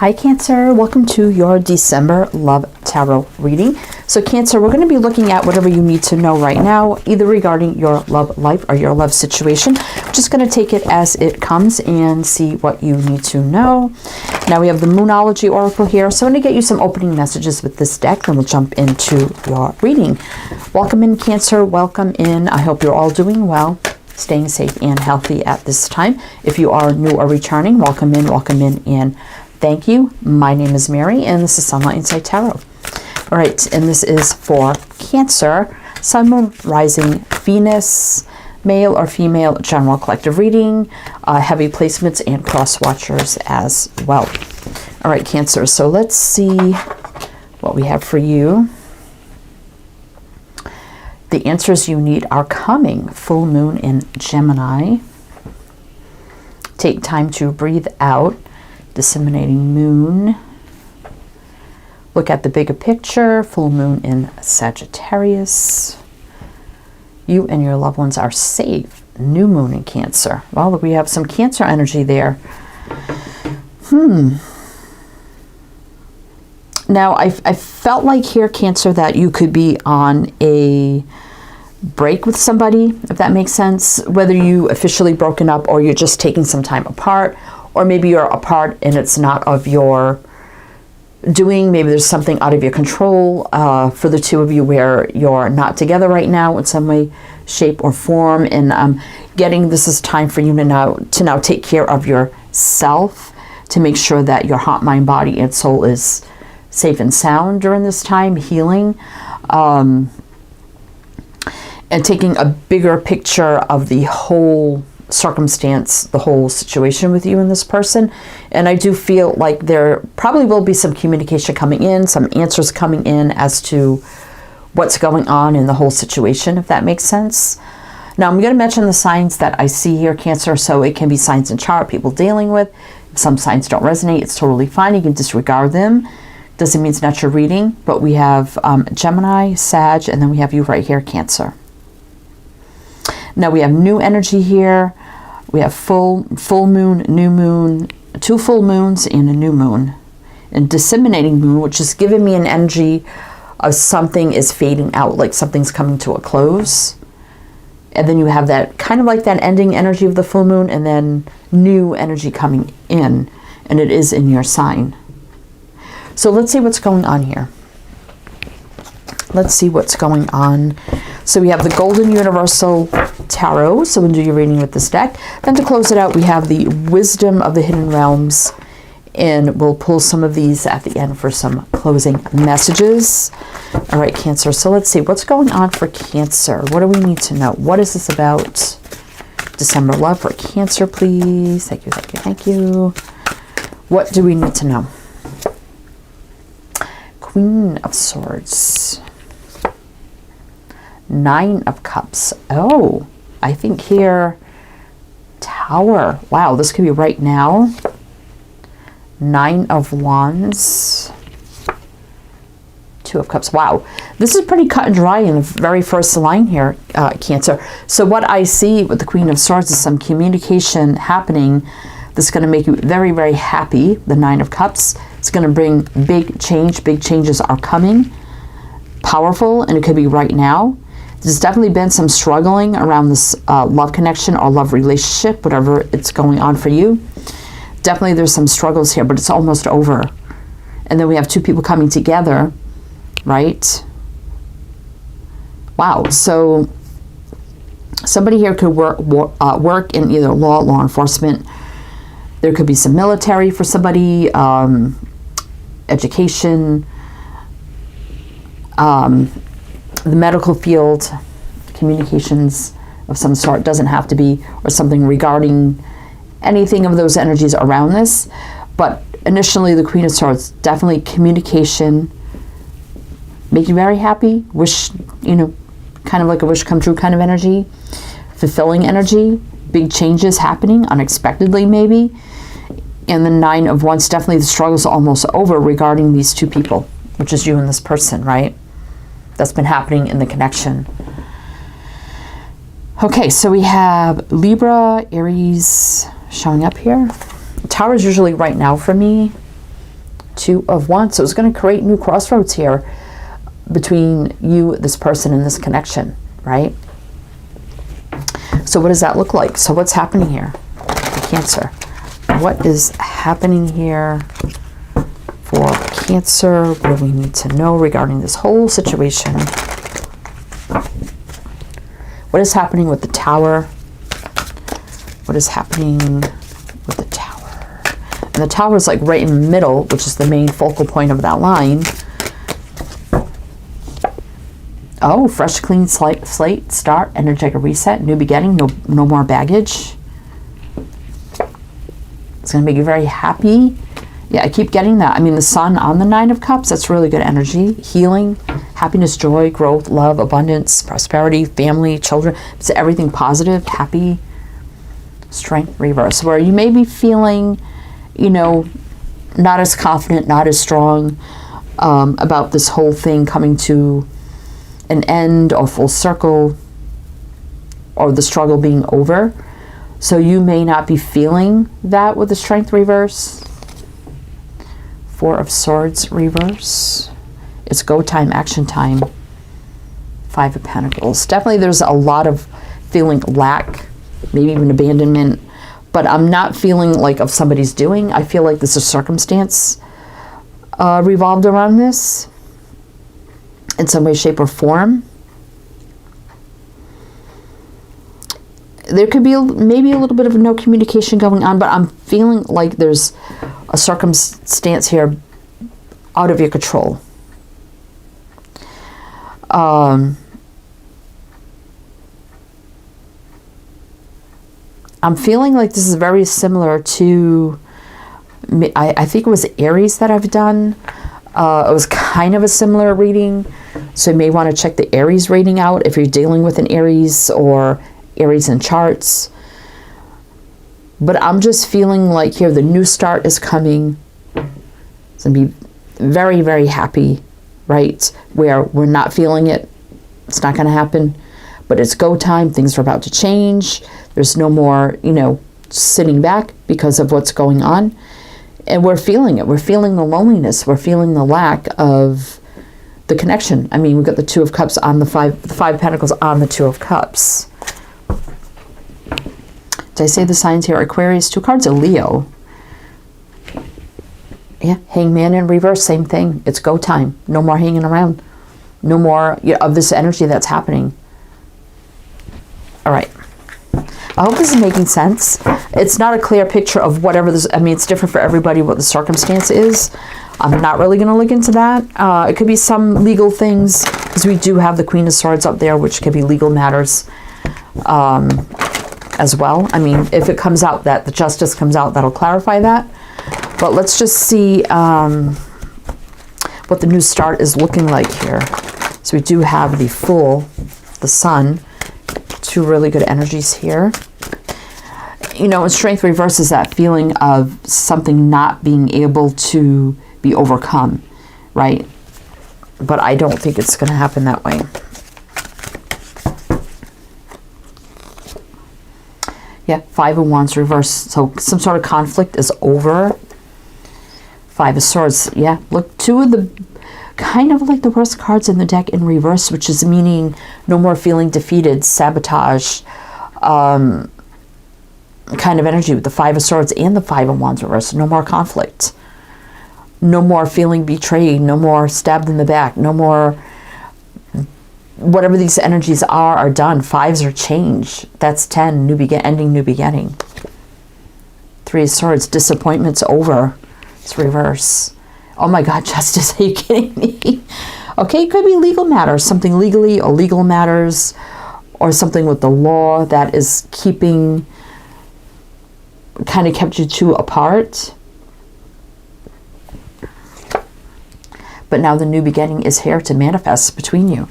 Hi Cancer, welcome to your December Love Tarot reading. So Cancer, we're going to be looking at whatever you need to know right now, either regarding your love life or your love situation. Just going to take it as it comes and see what you need to know. Now we have the Moonology Oracle here, so I'm going to get you some opening messages with this deck, then we'll jump into your reading. Welcome in Cancer, welcome in. I hope you're all doing well, staying safe and healthy at this time. If you are new or returning, welcome in, and thank you. My name is Mary, and this is Sunlight Inside Tarot. All right, and this is for Cancer, Sun, Moon, Rising, Venus, male or female, general collective reading, heavy placements, and cross watchers as well. All right, Cancer, so let's see what we have for you. The answers you need are coming. Full moon in Gemini. Take time to breathe out. Disseminating moon. Look at the bigger picture. Full moon in Sagittarius. You and your loved ones are safe. New moon in Cancer. Well, look, we have some Cancer energy there. Now, I felt like here, Cancer, that you could be on a break with somebody, if that makes sense. Whether you officially broken up or you're just taking some time apart, or maybe you're apart and it's not of your doing. Maybe there's something out of your control for the two of you where you're not together right now in some way, shape, or form. And getting this is time for you to now take care of yourself, to make sure that your heart, mind, body, and soul is safe and sound during this time, healing, and taking a bigger picture of the whole circumstance, the whole situation with you and this person. And I do feel like there probably will be some communication coming in, some answers coming in as to what's going on in the whole situation, if that makes sense. Now I'm going to mention the signs that I see here, Cancer, so it can be signs in chart people dealing with. If some signs don't resonate, it's totally fine. You can disregard them. Doesn't mean it's not your reading, but we have Gemini, Sag, and then we have you right here, Cancer. Now we have new energy here. We have full moon, new moon, two full moons, and a new moon. And disseminating moon, which is giving me an energy of something is fading out, like something's coming to a close. And then you have that kind of like that ending energy of the full moon, and then new energy coming in, and it is in your sign. So let's see what's going on here. Let's see what's going on. So we have the Golden Universal Tarot. So we'll do your reading with this deck. Then to close it out, we have the Wisdom of the Hidden Realms. And we'll pull some of these at the end for some closing messages. All right, Cancer. So let's see what's going on for Cancer. What do we need to know? What is this about? December love for Cancer, please. Thank you, thank you, thank you. What do we need to know? Queen of Swords. Nine of Cups. Oh, I think here, Tower. Wow, this could be right now. Nine of Wands. Two of Cups. Wow, this is pretty cut and dry in the very first line here, Cancer. So what I see with the Queen of Swords is some communication happening that's going to make you very, very happy. The Nine of Cups. It's going to bring big change. Big changes are coming. Powerful, and it could be right now. There's definitely been some struggling around this love connection or love relationship, whatever it's going on for you. Definitely there's some struggles here, but it's almost over. And then we have two people coming together, right? Wow. So somebody here could work in either law enforcement. There could be some military for somebody, education, the medical field, communications of some sort. Doesn't have to be, or something regarding anything of those energies around this. But initially, the Queen of Swords, definitely communication, make you very happy, wish, you know, kind of like a wish come true kind of energy, fulfilling energy, big changes happening unexpectedly maybe. And the Nine of Wands, definitely the struggle's almost over regarding these two people, which is you and this person, right? That's been happening in the connection. Okay, so we have Libra, Aries showing up here. Tower is usually right now for me. Two of Wands. So it's going to create new crossroads here between you, this person, and this connection, right? So what does that look like? So what's happening here? Cancer. What is happening here for Cancer? What do we need to know regarding this whole situation? What is happening with the Tower? What is happening with the Tower? And the Tower is like right in the middle, which is the main focal point of that line. Oh, fresh, clean slate, start, energetic reset, new beginning, no more baggage. It's going to make you very happy. Yeah, I keep getting that. I mean, the Sun on the Nine of Cups, that's really good energy. Healing, happiness, joy, growth, love, abundance, prosperity, family, children. It's everything positive, happy. Strength, reverse. Where you may be feeling, you know, not as confident, not as strong about this whole thing coming to an end or full circle, or the struggle being over. So you may not be feeling that with the Strength reverse. Four of Swords reverse. It's go time, action time. Five of Pentacles. Definitely there's a lot of feeling lack, maybe even abandonment, but I'm not feeling like of somebody's doing. I feel like this is circumstance revolved around this in some way, shape, or form. There could be maybe a little bit of no communication going on, but I'm feeling like there's a circumstance here out of your control. I'm feeling like this is very similar to, I think it was Aries that I've done. It was kind of a similar reading. So you may want to check the Aries reading out if you're dealing with an Aries or Aries in charts. But I'm just feeling like here the new start is coming. It's going to be very, very happy, right? Where we're not feeling it. It's not going to happen. But it's go time. Things are about to change. There's no more, you know, sitting back because of what's going on. And we're feeling it. We're feeling the loneliness. We're feeling the lack of the connection. I mean, we've got the Two of Cups on the Five of Pentacles on the Two of Cups. Did I say the signs here? Aquarius, two cards of Leo. Yeah, Hangman in reverse, same thing. It's go time. No more hanging around. No more of this energy that's happening. All right. I hope this is making sense. It's not a clear picture of whatever this, I mean, it's different for everybody what the circumstance is. I'm not really going to look into that. It could be some legal things, because we do have the Queen of Swords up there, which could be legal matters as well. I mean, if it comes out that the justice comes out, that'll clarify that. But let's just see what the new start is looking like here. So we do have the Fool, the Sun, two really good energies here. You know, and Strength reverses that feeling of something not being able to be overcome, right? But I don't think it's going to happen that way. Yeah, Five of Wands reverse. So some sort of conflict is over. Five of Swords. Yeah, look, two of the kind of like the worst cards in the deck in reverse, which is meaning no more feeling defeated, sabotage, kind of energy with the Five of Swords and the Five of Wands reverse. No more conflict. No more feeling betrayed. No more stabbed in the back. No more, whatever these energies are done. Fives are change. That's 10. Ending, new beginning. Three of Swords. Disappointment's over. It's reverse. Oh my God, Justice, are you kidding me? Okay, it could be legal matters. Something legally or legal matters, or something with the law that is keeping, kind of kept you two apart. But now the new beginning is here to manifest between you.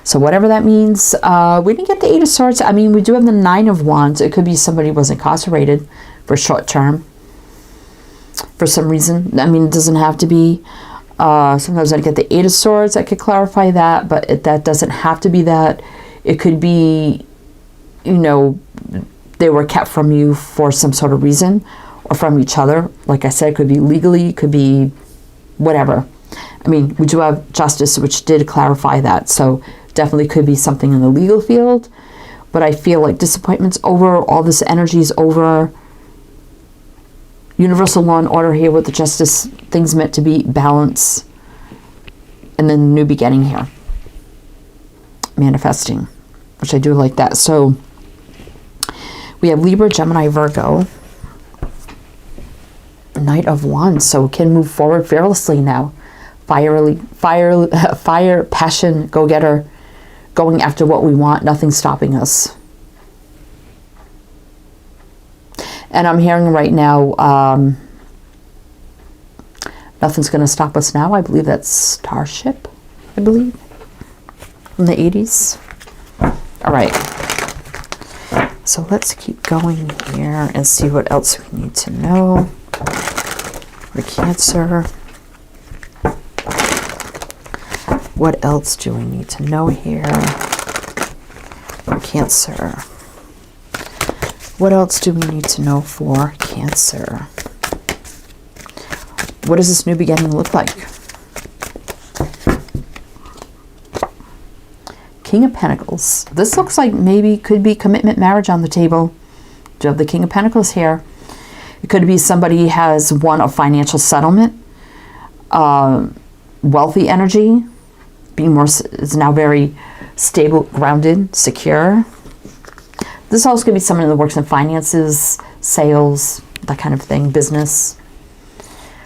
So whatever that means, we didn't get the Eight of Swords. I mean, we do have the Nine of Wands. It could be somebody was incarcerated for short term for some reason. I mean, it doesn't have to be. Sometimes I get the Eight of Swords. I could clarify that, but that doesn't have to be that. It could be, you know, they were kept from you for some sort of reason, or from each other. Like I said, it could be legally, it could be whatever. I mean, we do have justice, which did clarify that. So definitely could be something in the legal field. But I feel like disappointment's over. All this energy is over. Universal law and order here with the justice. Things meant to be, balance. And then new beginning here. Manifesting. Which I do like that. So we have Libra, Gemini, Virgo. Knight of Wands. So can move forward fearlessly now. Fire, passion, go-getter, going after what we want, nothing stopping us. And I'm hearing right now, nothing's going to stop us now. I believe that's Starship, I believe, from the 80s. All right. So let's keep going here and see what else we need to know for Cancer. What else do we need to know here for Cancer? What else do we need to know for Cancer? What does this new beginning look like? King of Pentacles. This looks like maybe could be commitment, marriage on the table. Do you have the King of Pentacles here? It could be somebody has won a financial settlement, wealthy energy, being more is now very stable, grounded, secure. This also could be someone that works in finances, sales, that kind of thing, business.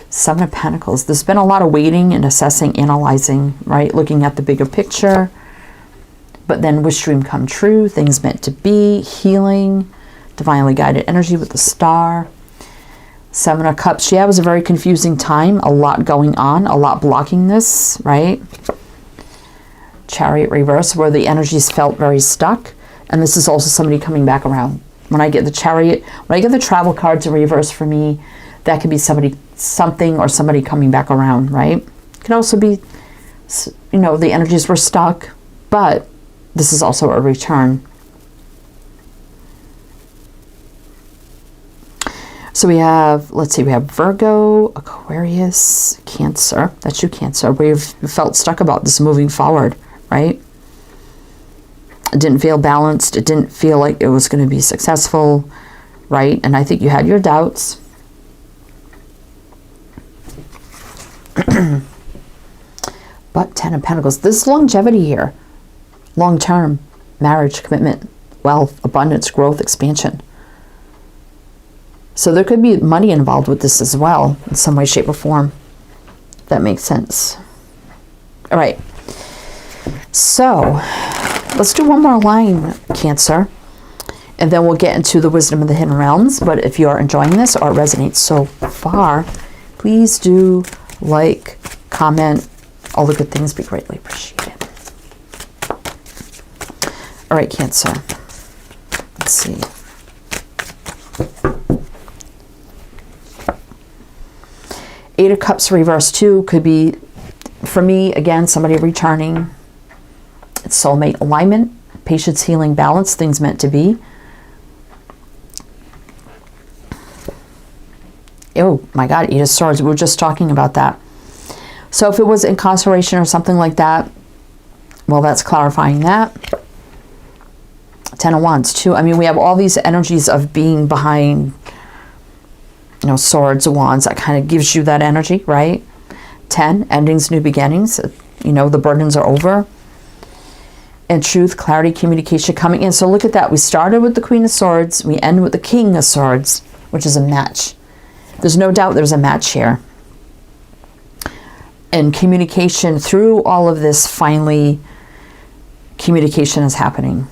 Seven of Pentacles. There's been a lot of waiting and assessing, analyzing, right? Looking at the bigger picture. But then wish dream come true, things meant to be, healing, divinely guided energy with the star. Seven of Cups. Yeah, it was a very confusing time. A lot going on, a lot blocking this, right? Chariot reverse, where the energies felt very stuck. And this is also somebody coming back around. When I get the Chariot, when I get the travel cards in reverse for me, that could be somebody, something or somebody coming back around, right? It could also be, you know, the energies were stuck, but this is also a return. So we have, let's see, we have Virgo, Aquarius, Cancer. That's you, Cancer. We've felt stuck about this moving forward, right? It didn't feel balanced. It didn't feel like it was going to be successful, right? And I think you had your doubts. But 10 of Pentacles. This longevity here. Long-term, marriage, commitment, wealth, abundance, growth, expansion. So there could be money involved with this as well, in some way, shape, or form. If that makes sense. All right. So let's do one more line, Cancer. And then we'll get into the wisdom of the hidden realms. But if you are enjoying this or it resonates so far, please do like, comment, all the good things be greatly appreciated. All right, Cancer. Let's see. Eight of Cups reverse too could be, for me, again, somebody returning. It's soulmate alignment, patience, healing, balance, things meant to be. Oh my God, Eight of Swords. We were just talking about that. So if it was incarceration or something like that, well, that's clarifying that. 10 of Wands too. I mean, we have all these energies of being behind, you know, swords, wands. That kind of gives you that energy, right? 10, endings, new beginnings. You know, the burdens are over. And truth, clarity, communication coming in. So look at that. We started with the Queen of Swords. We end with the King of Swords, which is a match. There's no doubt there's a match here. And communication through all of this, finally, communication is happening.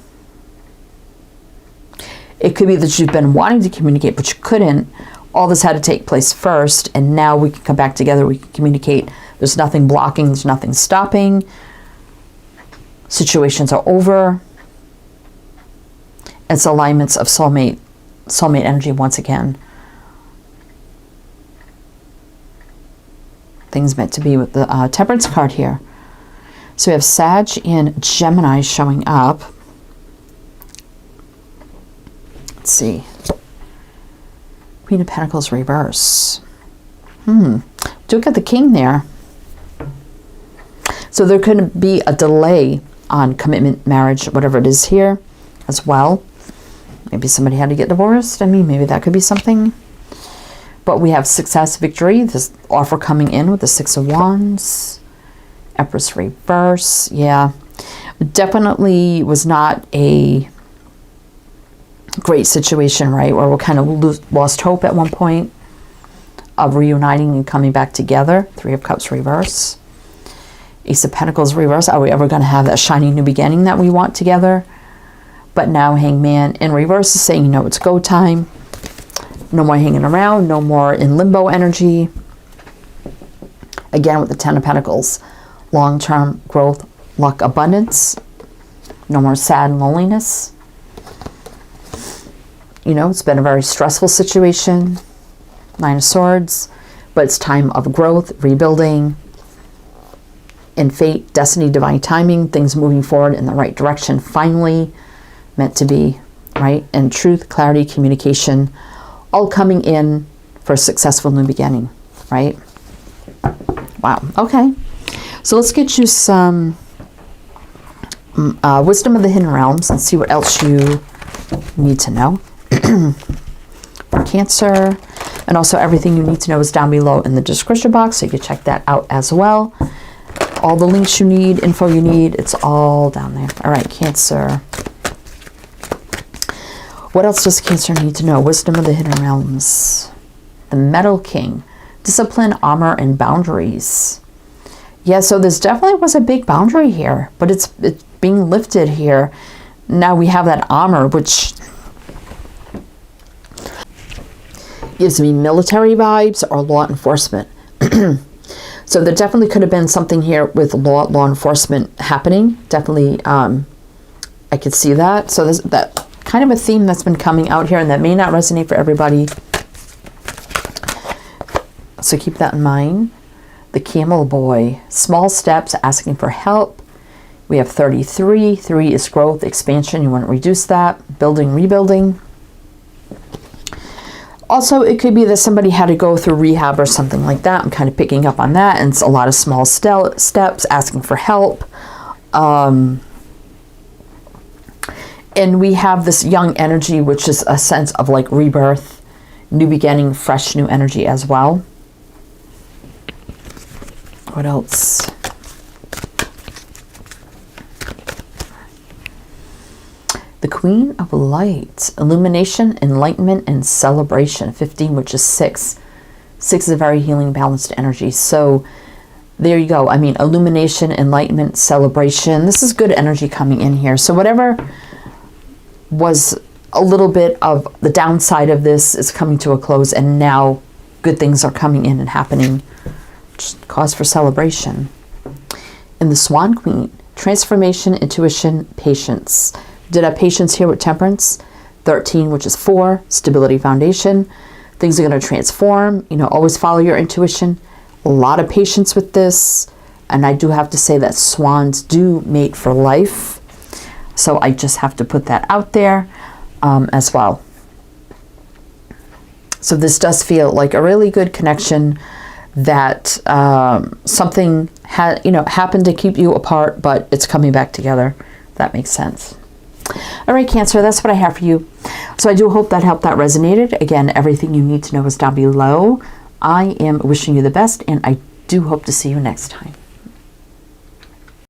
It could be that you've been wanting to communicate, but you couldn't. All this had to take place first, and now we can come back together, we can communicate. There's nothing blocking, there's nothing stopping. Situations are over. It's alignments of soulmate energy once again. Things meant to be with the Temperance card here. So we have Sag and Gemini showing up. Let's see. Queen of Pentacles reverse. Do get the King there. So there could be a delay on commitment, marriage, whatever it is here as well. Maybe somebody had to get divorced. I mean, maybe that could be something. But we have success, victory, this offer coming in with the Six of Wands. Empress reverse. Yeah, definitely was not a great situation, right? Where we kind of lost hope at one point of reuniting and coming back together. Three of Cups reverse. Ace of Pentacles reverse. Are we ever going to have that shiny new beginning that we want together? But now Hangman in reverse is saying, you know, it's go time. No more hanging around. No more in limbo energy. Again with the Ten of Pentacles. Long-term growth, luck, abundance. No more sad and loneliness. You know, it's been a very stressful situation. Nine of Swords. But it's time of growth, rebuilding. In fate, destiny, divine timing. Things moving forward in the right direction. Finally, meant to be, right? And truth, clarity, communication. All coming in for a successful new beginning, right? Wow. Okay. So let's get you some wisdom of the hidden realms and see what else you need to know. For Cancer. And also everything you need to know is down below in the description box, so you can check that out as well. All the links you need, info you need, it's all down there. All right, Cancer. What else does Cancer need to know? Wisdom of the hidden realms. The Metal King. Discipline, armor, and boundaries. Yeah, so this definitely was a big boundary here, but it's being lifted here. Now we have that armor, which gives me military vibes or law enforcement. So there definitely could have been something here with law enforcement happening. Definitely, I could see that. So there's that kind of a theme that's been coming out here, and that may not resonate for everybody. So keep that in mind. The Camel Boy. Small steps, asking for help. We have 33. 3 is growth, expansion. You want to reduce that. Building, rebuilding. Also, it could be that somebody had to go through rehab or something like that. I'm kind of picking up on that. And it's a lot of small steps, asking for help. And we have this young energy, which is a sense of like rebirth, new beginning, fresh new energy as well. What else? The Queen of Light. Illumination, enlightenment, and celebration. 15, which is 6. 6 is a very healing, balanced energy. So there you go. I mean, illumination, enlightenment, celebration. This is good energy coming in here. So whatever was a little bit of the downside of this is coming to a close, and now good things are coming in and happening. Just cause for celebration. And the Swan Queen. Transformation, intuition, patience. Did have patience here with Temperance. 13, which is 4. Stability, foundation. Things are going to transform. You know, always follow your intuition. A lot of patience with this. And I do have to say that swans do mate for life. So I just have to put that out there as well. So this does feel like a really good connection, that something happened to keep you apart, but it's coming back together. That makes sense. All right, Cancer, that's what I have for you. So I do hope that helped, that resonated. Again, everything you need to know is down below. I am wishing you the best, and I do hope to see you next time.